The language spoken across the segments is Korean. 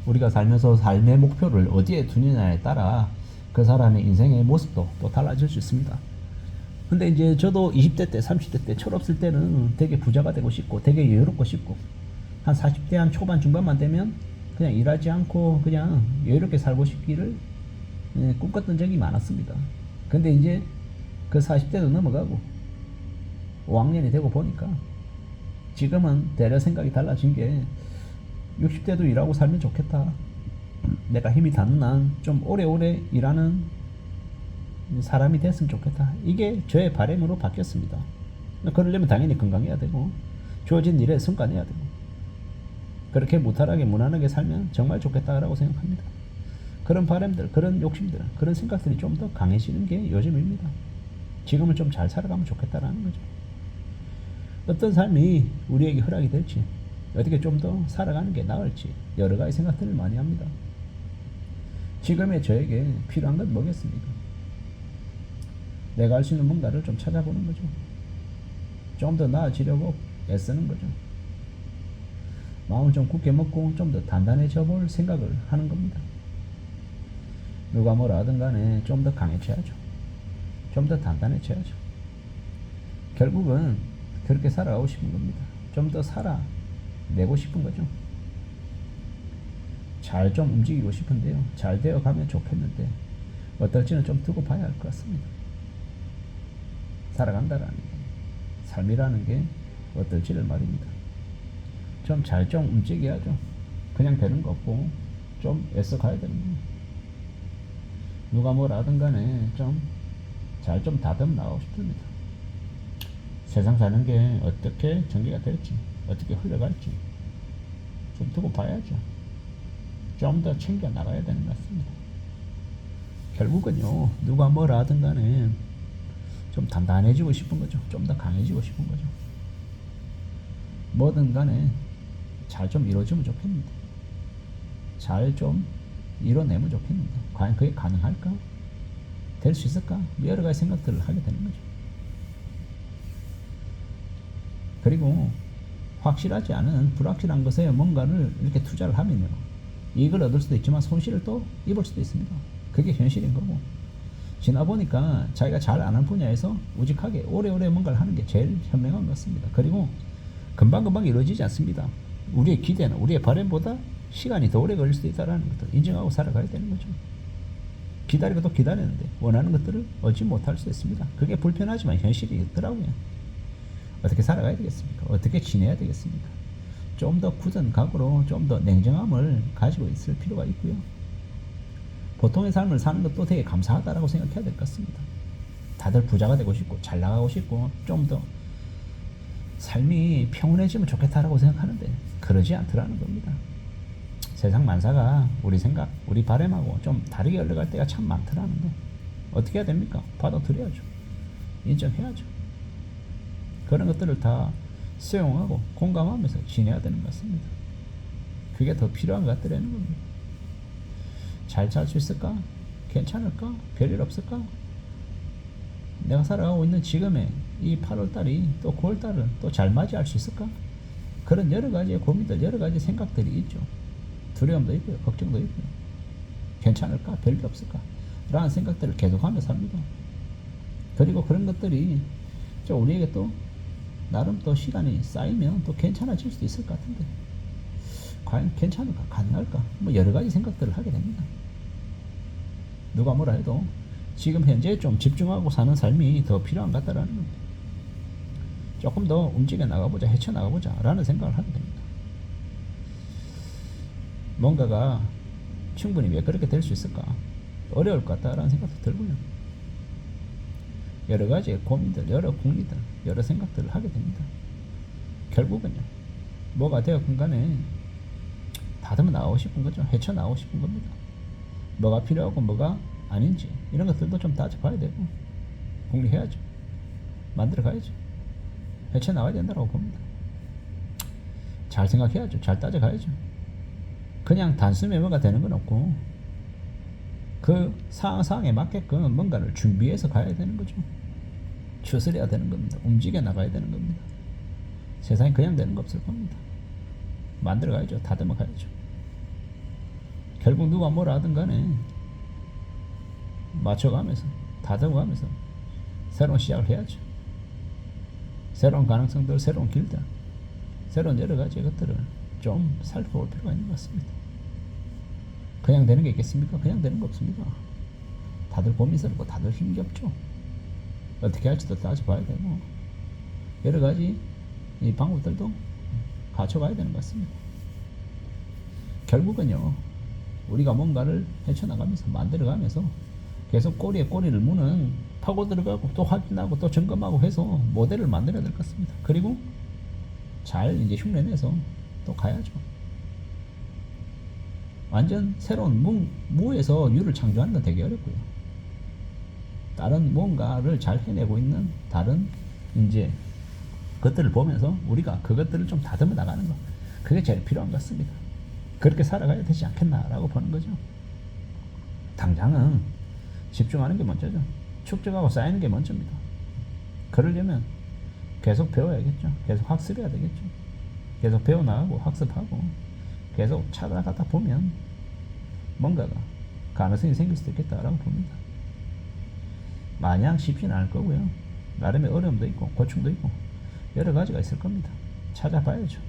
우리가 살면서 삶의 목표를 어디에 두느냐에 따라 그 사람의 인생의 모습도 또 달라질 수 있습니다. 근데 이제 저도 20대 때, 30대 때 철없을 때는 되게 부자가 되고 싶고 되게 여유롭고 싶고 한 40대 한 초반 중반만 되면 그냥 일하지 않고 그냥 여유롭게 살고 싶기를 꿈꿨던 적이 많았습니다. 근데 이제 그 40대도 넘어가고 5학년이 되고 보니까 지금은 대려 생각이 달라진 게 60대도 일하고 살면 좋겠다. 내가 힘이 닿는 한 좀 오래오래 일하는 사람이 됐으면 좋겠다. 이게 저의 바람으로 바뀌었습니다. 그러려면 당연히 건강해야 되고 주어진 일에 성과내야 되고 그렇게 무탈하게 무난하게 살면 정말 좋겠다라고 생각합니다. 그런 바람들, 그런 욕심들, 그런 생각들이 좀 더 강해지는 게 요즘입니다. 지금은 좀 잘 살아가면 좋겠다라는 거죠. 어떤 삶이 우리에게 허락이 될지 어떻게 좀 더 살아가는 게 나을지 여러 가지 생각들을 많이 합니다. 지금의 저에게 필요한 건 뭐겠습니까? 내가 할 수 있는 뭔가를 좀 찾아보는 거죠. 좀 더 나아지려고 애쓰는 거죠. 마음을 좀 굳게 먹고 좀 더 단단해져 볼 생각을 하는 겁니다. 누가 뭐라 하든 간에 좀 더 강해져야죠. 좀 더 단단해져야죠. 결국은 그렇게 살아가고 싶은 겁니다. 좀 더 살아내고 싶은 거죠. 잘 좀 움직이고 싶은데요. 잘 되어 가면 좋겠는데 어떨지는 좀 두고 봐야 할 것 같습니다. 살아간다라는 게, 삶이라는 게 어떨지를 말입니다. 좀 잘 좀 움직여야죠. 그냥 되는 거 없고 좀 애써 가야 되는 겁니다. 누가 뭐라 하든 간에 좀 잘 좀 다듬어 나가고 싶습니다. 세상 사는 게 어떻게 전개가 될지 어떻게 흘러갈지 좀 두고 봐야죠. 좀 더 챙겨 나가야 되는 것 같습니다. 결국은요, 누가 뭐라 하든 간에 좀 단단해지고 싶은 거죠. 좀 더 강해지고 싶은 거죠. 뭐든 간에 잘 좀 이루어지면 좋겠는데, 잘 좀 이뤄내면 좋겠는데, 과연 그게 가능할까? 될 수 있을까? 여러 가지 생각들을 하게 되는 거죠. 그리고 확실하지 않은 불확실한 것에 뭔가를 이렇게 투자를 하면요, 이익을 얻을 수도 있지만 손실을 또 입을 수도 있습니다. 그게 현실인 거고, 지나 보니까 자기가 잘 아는 분야에서 우직하게 오래오래 뭔가를 하는 게 제일 현명한 것 같습니다. 그리고 금방금방 이루어지지 않습니다. 우리의 기대는, 우리의 바람보다 시간이 더 오래 걸릴 수도 있다는 것도 인정하고 살아가야 되는 거죠. 기다리고 또 기다리는데 원하는 것들을 얻지 못할 수 있습니다. 그게 불편하지만 현실이더라고요. 어떻게 살아가야 되겠습니까? 어떻게 지내야 되겠습니까? 좀 더 굳은 각오로 좀 더 냉정함을 가지고 있을 필요가 있고요. 보통의 삶을 사는 것도 되게 감사하다라고 생각해야 될 것 같습니다. 다들 부자가 되고 싶고 잘 나가고 싶고 좀 더 삶이 평온해지면 좋겠다라고 생각하는데 그러지 않더라는 겁니다. 세상 만사가 우리 생각, 우리 바람하고 좀 다르게 흘러갈 때가 참 많더라는 거. 어떻게 해야 됩니까? 받아들여야죠. 인정해야죠. 그런 것들을 다 수용하고 공감하면서 지내야 되는 것 같습니다. 그게 더 필요한 것 같더라는 겁니다. 잘 살 수 있을까? 괜찮을까? 별일 없을까? 내가 살아가고 있는 지금의 이 8월달이 또 9월달을 또 잘 맞이할 수 있을까? 그런 여러 가지의 고민들, 여러 가지 생각들이 있죠. 두려움도 있고요, 걱정도 있고요. 괜찮을까? 별일 없을까? 라는 생각들을 계속하며 삽니다. 그리고 그런 것들이 우리에게 또 나름 또 시간이 쌓이면 또 괜찮아질 수도 있을 것 같은데 과연 괜찮을까? 가능할까? 뭐 여러 가지 생각들을 하게 됩니다. 누가 뭐라 해도 지금 현재 좀 집중하고 사는 삶이 더 필요한 것 같다라는 겁니다. 조금 더 움직여 나가보자, 헤쳐나가보자 라는 생각을 하게 됩니다. 뭔가가 충분히 왜 그렇게 될 수 있을까? 어려울 것 같다라는 생각도 들고요. 여러 가지의 고민들, 여러 궁리들, 여러 생각들을 하게 됩니다. 결국은요, 뭐가 되었건 간에 다듬어 나가고 싶은 거죠. 헤쳐나가고 싶은 겁니다. 뭐가 필요하고 뭐가 아닌지 이런 것들도 좀 따져봐야 되고 궁리해야죠. 만들어가야죠. 헤쳐나가야 된다고 봅니다. 잘 생각해야죠. 잘 따져가야죠. 그냥 단순 메모가 되는 건 없고 그 상황에 맞게끔 뭔가를 준비해서 가야 되는 거죠. 추스려야 되는 겁니다. 움직여 나가야 되는 겁니다. 세상에 그냥 되는 거 없을 겁니다. 만들어 가야죠. 다듬어 가야죠. 결국 누가 뭐라 하든 간에 맞춰가면서 다듬어가면서 새로운 시작을 해야죠. 새로운 가능성들, 새로운 길들, 새로운 여러 가지 것들을 좀 살펴볼 필요가 있는 것 같습니다. 그냥 되는 게 있겠습니까? 그냥 되는 거 없습니다. 다들 고민스럽고 다들 힘겹죠. 어떻게 할지도 따져봐야 되고 여러 가지 이 방법들도 갖춰가야 되는 것 같습니다. 결국은요, 우리가 뭔가를 헤쳐나가면서 만들어가면서 계속 꼬리에 꼬리를 무는, 파고 들어가고 또 확인하고 또 점검하고 해서 모델을 만들어야 될 것 같습니다. 그리고 잘 이제 흉내내서 또 가야죠. 완전 새로운 무에서 유를 창조하는 건 되게 어렵고요. 다른 뭔가를 잘 해내고 있는 다른 이제 것들을 보면서 우리가 그것들을 좀 다듬어 나가는 거, 그게 제일 필요한 것 같습니다. 그렇게 살아가야 되지 않겠나라고 보는 거죠. 당장은 집중하는 게 먼저죠. 축적하고 쌓이는 게 먼저입니다. 그러려면 계속 배워야겠죠. 계속 학습해야 되겠죠. 계속 배워나가고 학습하고 계속 찾아가다 보면 뭔가가 가능성이 생길 수도 있겠다라고 봅니다. 마냥 쉽지는 않을 거고요. 나름의 어려움도 있고 고충도 있고 여러 가지가 있을 겁니다. 찾아봐야죠.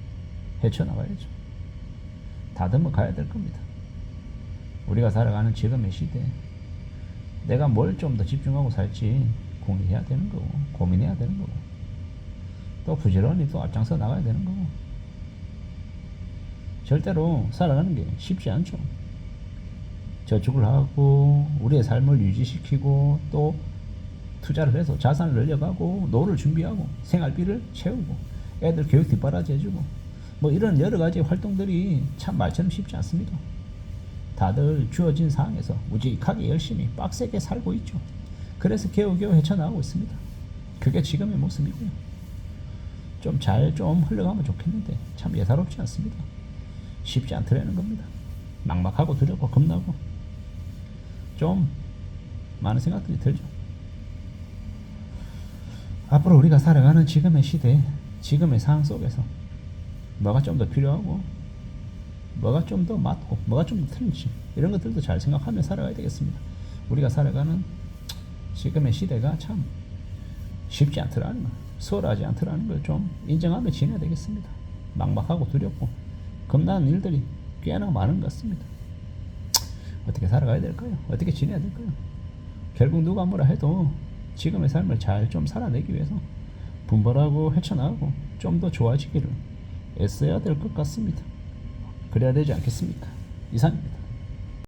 헤쳐나가야죠. 다듬어 가야 될 겁니다. 우리가 살아가는 지금의 시대에 내가 뭘 좀 더 집중하고 살지 궁리해야 되는 거고 고민해야 되는 거고 또 부지런히 또 앞장서 나가야 되는 거고 절대로 살아가는 게 쉽지 않죠. 저축을 하고 우리의 삶을 유지시키고 또 투자를 해서 자산을 늘려가고 노후를 준비하고 생활비를 채우고 애들 교육 뒷바라지 해주고 뭐 이런 여러 가지 활동들이 참 말처럼 쉽지 않습니다. 다들 주어진 상황에서 우직하게 열심히 빡세게 살고 있죠. 그래서 겨우겨우 헤쳐나가고 있습니다. 그게 지금의 모습이고요. 좀 잘 좀 흘러가면 좋겠는데 참 예사롭지 않습니다. 쉽지 않더라는 겁니다. 막막하고 두렵고 겁나고 좀 많은 생각들이 들죠. 앞으로 우리가 살아가는 지금의 시대, 지금의 상황 속에서 뭐가 좀 더 필요하고 뭐가 좀 더 맞고 뭐가 좀 더 틀린지 이런 것들도 잘 생각하며 살아가야 되겠습니다. 우리가 살아가는 지금의 시대가 참 쉽지 않더라는 걸, 수월하지 않더라는 걸 좀 인정하며 지내야 되겠습니다. 막막하고 두렵고 겁나는 일들이 꽤나 많은 것 같습니다. 어떻게 살아가야 될까요? 어떻게 지내야 될까요? 결국 누가 뭐라 해도 지금의 삶을 잘 좀 살아내기 위해서 분발하고 헤쳐나가고 좀 더 좋아지기를 애써야 될 것 같습니다. 그래야 되지 않겠습니까? 이상입니다.